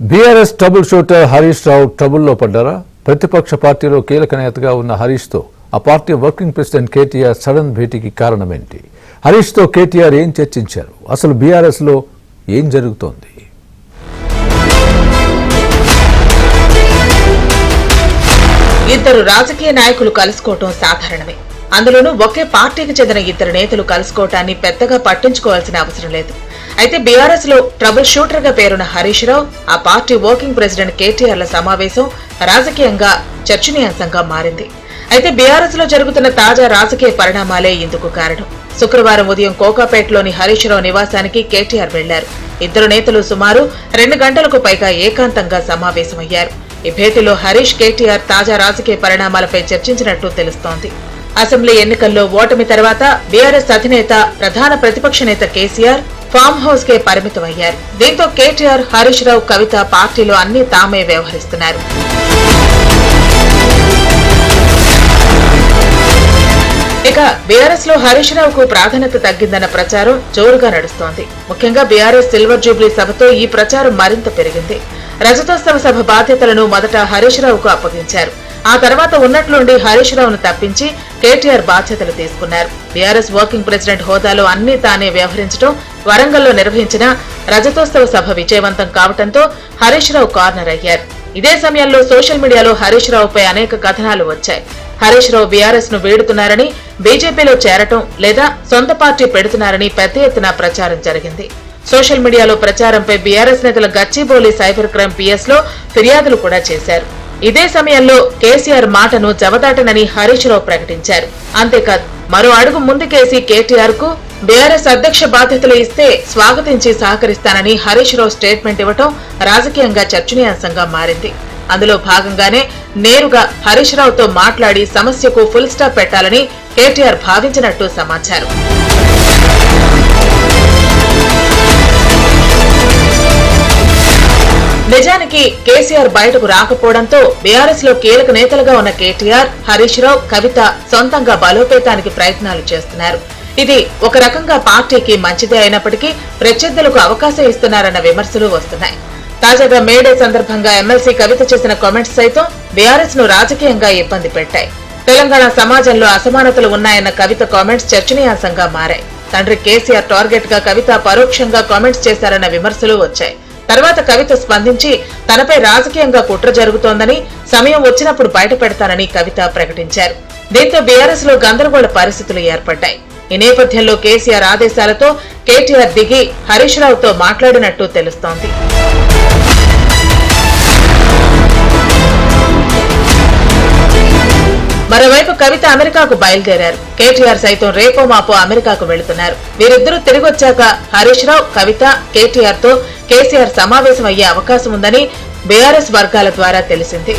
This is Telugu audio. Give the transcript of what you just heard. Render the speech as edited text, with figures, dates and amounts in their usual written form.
BRS trouble shooter Harish Rao ట్రబుల్లో పడ్డారా? ప్రతిపక్ష పార్టీలో కీలక నేతగా ఉన్న హరీష్తో ఆ party working president KTR sudden భేటీకి కారణమేంటి? హరీష్తో కేటీఆర్ ఏం చర్చించారు? అసలు బీఆర్ఎస్లో ఏం జరుగుతోంది? ఇద్దరు రాజకీయ నాయకులు కలుసుకోవటం సాధారణమే. అందులోనూ ఒకే పార్టీకి చెందిన ఇద్దరు నేతలు కలుసుకోవటాన్ని పెద్దగా పట్టించుకోవాల్సిన అవసరం లేదు. అయితే బీఆర్ఎస్ లో ట్రబుల్ షూటర్ గా పేరున్న హరీష్ రావు, ఆ పార్టీ వర్కింగ్ ప్రెసిడెంట్ కేటీఆర్ల సమావేశం రాజకీయంగా చర్చనీయాంశంగా మారింది. అయితే బీఆర్ఎస్ లో జరుగుతున్న తాజా రాజకీయ పరిణామాలే ఇందుకు కారణం. శుక్రవారం ఉదయం కోకాపేటలోని హరీష్ రావు నివాసానికి కేటీఆర్ వెళ్లారు. ఇద్దరు నేతలు సుమారు 2 గంటలకు పైగా ఏకాంతంగా సమావేశమయ్యారు. ఈ భేటీలో హరీష్, కేటీఆర్ తాజా రాజకీయ పరిణామాలపై చర్చించినట్టు తెలుస్తోంది. అసెంబ్లీ ఎన్నికల్లో ఓటమి తర్వాత బీఆర్ఎస్ అధినేత, ప్రధాన ప్రతిపక్ష నేత కేసీఆర్ ఫామ్ హౌస్ కే పరిమితమయ్యారు. దీంతో కేటీఆర్, హరీష్ రావు, కవిత పార్టీలో అన్ని తామే వ్యవహరిస్తున్నారు. ఇక బీఆర్ఎస్ లో హరీష్ రావుకు ప్రాధాన్యత తగ్గిందన్న ప్రచారం జోరుగా నడుస్తోంది. ముఖ్యంగా బీఆర్ఎస్ సిల్వర్ జూబ్లీ సభతో ఈ ప్రచారం మరింత పెరిగింది. రజతోత్సవ సభ బాధ్యతలను మొదట హరీష్ రావుకు అప్పగించారు. ఆ తర్వాత ఉన్నట్లుండి హరీష్ రావును తప్పించి కేటీఆర్ బాధ్యతలు తీసుకున్నారు. బీఆర్ఎస్ వర్కింగ్ ప్రెసిడెంట్ హోదాలో అన్ని తానే వ్యవహరించడం, వరంగల్లో నిర్వహించిన రజతోత్సవ సభ విజయవంతం కావడంతో హరీష్ రావు కార్నర్ అయ్యారు. ఇదే సమయంలో సోషల్ మీడియాలో హరీష్ రావుపై అనేక కథనాలు వచ్చాయి. హరీష్ రావు బీఆర్ఎస్ ను వేడుతున్నారని, బీజేపీలో చేరటం లేదా సొంత పార్టీ పెడుతున్నారని పెద్ద ఎత్తున ప్రచారం జరిగింది. సోషల్ మీడియాలో ప్రచారంపై బీఆర్ఎస్ నేతల గచ్చిబౌలి సైబర్ క్రైమ్ పిఎస్ లో ఫిర్యాదులు కూడా చేశారు. ఇదే సమయంలో కేసీఆర్ మాటను జవదాటనని హరీష్ రావు ప్రకటించారు. అంతేకాదు, మరో అడుగు ముందుకేసి కేటీఆర్ కు బీఆర్ఎస్ అధ్యక్ష బాధ్యతలు ఇస్తే స్వాగతించి సహకరిస్తానని హరీష్ రావు స్టేట్మెంట్ ఇవ్వటం రాజకీయంగా చర్చనీయాంశంగా మారింది. అందులో భాగంగానే నేరుగా హరీష్ రావుతో మాట్లాడి సమస్యకు ఫుల్ స్టాప్ పెట్టాలని కేటీఆర్ భావించినట్టు సమాచారం. నిజానికి కేసీఆర్ బయటకు రాకపోవడంతో బీఆర్ఎస్ లో కీలక నేతలుగా ఉన్న కేటీఆర్, హరీష్ రావు, కవిత సొంతంగా బలోపేతానికి ప్రయత్నాలు చేస్తున్నారు. ఇది ఒక రకంగా పార్టీకి మంచిదే అయినప్పటికీ ప్రత్యర్థులకు అవకాశం ఇస్తున్నారన్న విమర్శలు వస్తున్నాయి. తాజాగా మేడే సందర్భంగా ఎమ్మెల్సీ కవిత చేసిన కామెంట్స్ సైతం బీఆర్ఎస్ ను రాజకీయంగా ఇబ్బంది పెట్టాయి. తెలంగాణ సమాజంలో అసమానతలు ఉన్నాయన్న కవిత కామెంట్స్ చర్చనీయాంశంగా మారాయి. తండ్రి కేసీఆర్ టార్గెట్ గా కవిత పరోక్షంగా కామెంట్స్ చేశారన్న విమర్శలు వచ్చాయి. తర్వాత కవిత స్పందించి తనపై రాజకీయంగా కుట్ర జరుగుతోందని, సమయం వచ్చినప్పుడు బయట పెడతానని కవిత ప్రకటించారు. దీంతో బీఆర్ఎస్ లో గందరగోళ పరిస్థితులు ఏర్పడ్డాయి. ఈ నేపథ్యంలో కేసీఆర్ ఆదేశాలతో కేటీఆర్ దిగి హరీష్ రావుతో మాట్లాడినట్టు తెలుస్తోంది. మరోవైపు కవిత అమెరికాకు బయలుదేరారు. కేటీఆర్ సైతం రేపో మాపో అమెరికాకు వెళుతున్నారు. వీరిద్దరూ తిరిగొచ్చాక హరీష్ రావు, కవిత, కేటీఆర్ తో కేసీఆర్ సమావేశం అయ్యే అవకాశం ఉందని బీఆర్ఎస్ వర్గాల ద్వారా తెలిసింది.